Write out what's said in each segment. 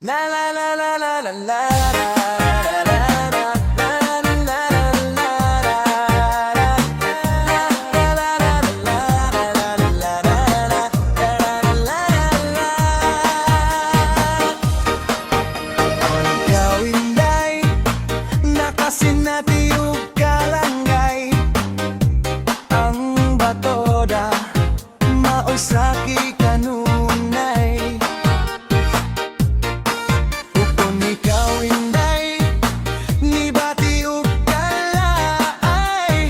La la la la la la la la. Saki kanunay upon ikaw inday ni bati ug kalaay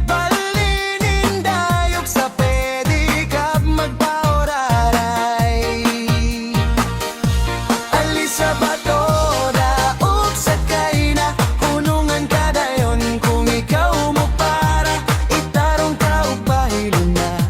balinin dayog sa pedikab magpaoraray alis sa batoda ug sakay na hunungan kadayon kung ikaw mo para itarong ka ug bahilo na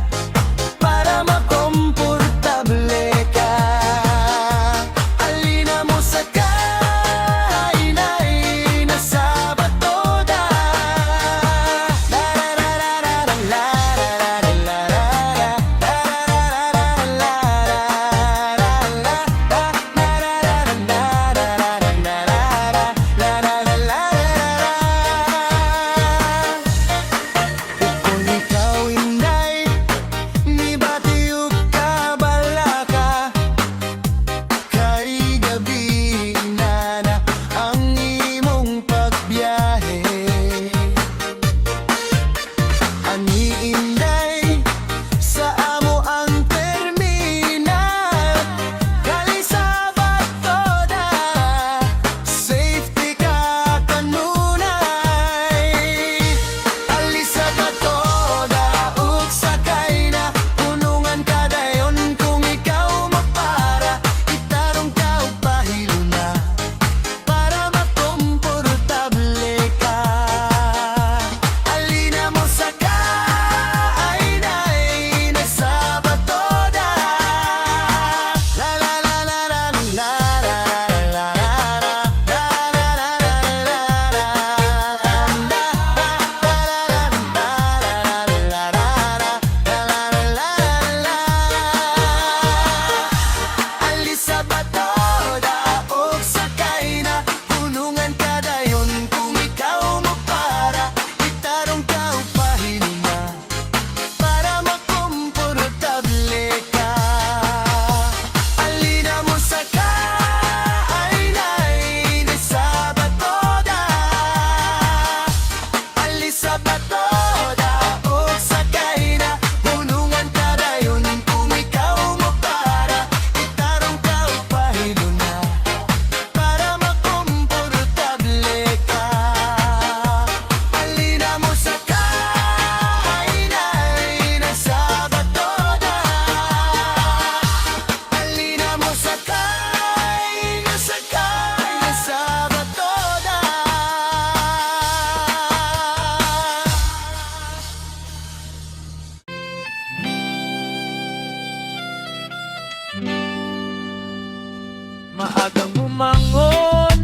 Maagang bumangon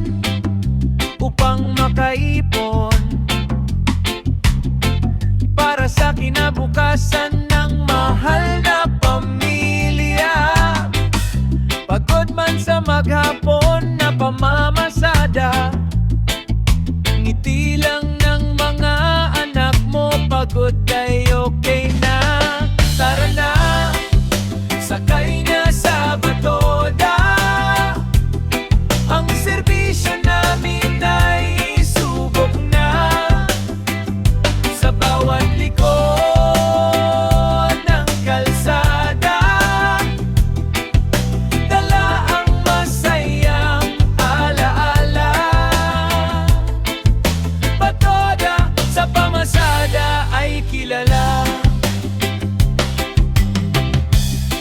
upang makaipon para sa kinabukasan ng mahal na pamilya. Pagod man sa maghapon na pamamasada, ngiti lang ng mga anak mo. Pagod ay okay na. Tara na, sakay na sa batoda. Ang serbisyo namin ay subok na. Sa bawat likod ng kalsada, dala ang masayang alaala. Batoda sa pamasada ay kilala.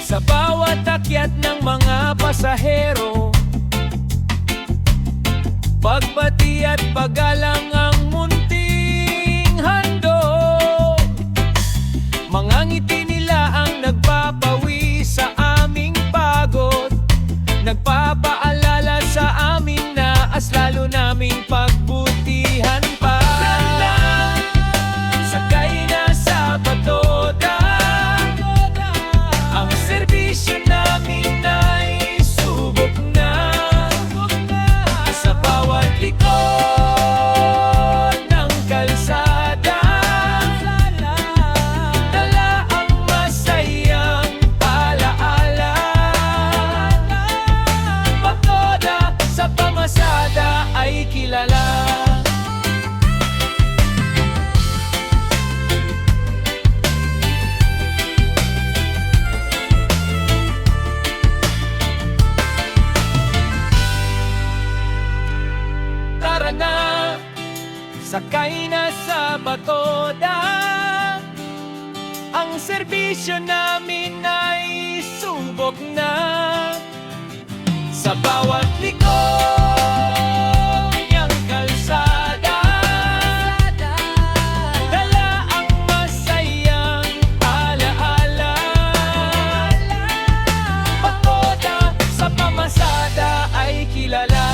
Sa bawat akyat ng mga pasahero, pagbati at paggalang ang munting handog. Mga ngiti nila ang nagpapawi sa aming pagod, nagpapaalala sa amin na as lalo naming pagbutihan pa. Sakay na sa batoda, ang serbisyo namin ay subok na. sakay na sa batoda. Ang serbisyo namin ay subok na. Sa bawat liko niyang kalsada, dala ang masayang alaala. Batoda sa pamasada ay kilala.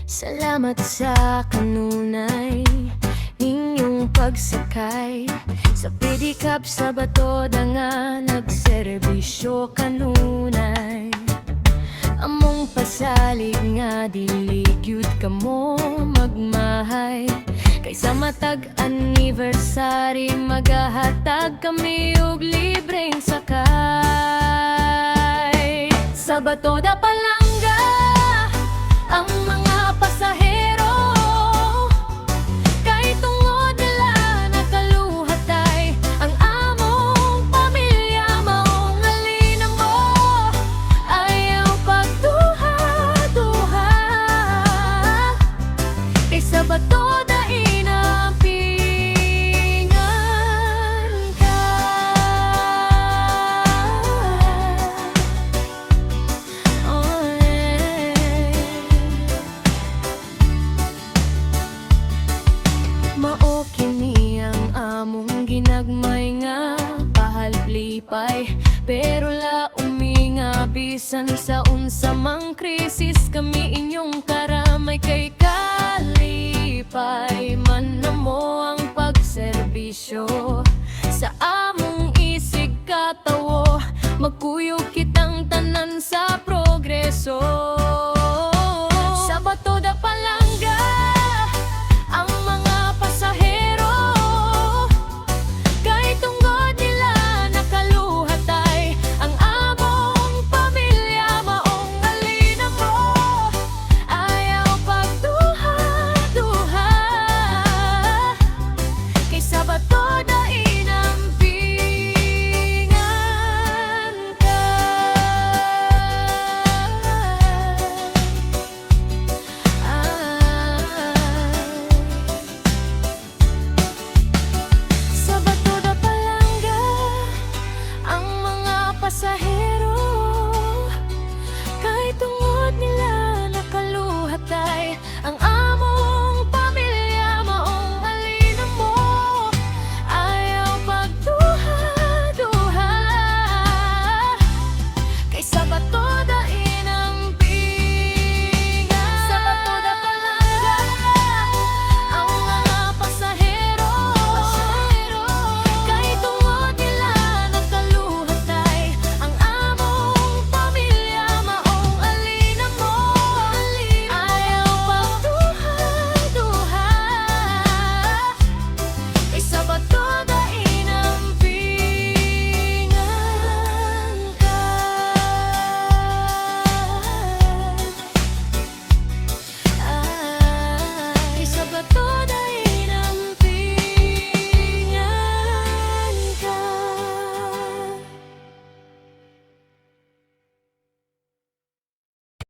Salamat sa kanunay ninyong pagsakay sa pedicab sa batoda nga nagserbisyo kanunay. Among pasalig nga diligyud kamo magmahay, kaysa matag anniversary magahatag kami og libreng sakay. Sa batoda palangga ang mga pasahero, kay tungod nila nakaluhatay ang among pamilya. Maong halina mo, ayaw pagduha-duha, kay sa batoda inampingan ka. Mao kini ang among ginagmay nga pahalplipay, pero laumi nga bisan sa unsa mang krisis kami inyong karamay. Kay kalipay man na mo ang pagserbisyo sa among isig katawo, magkuyog kitang tanan sa progreso.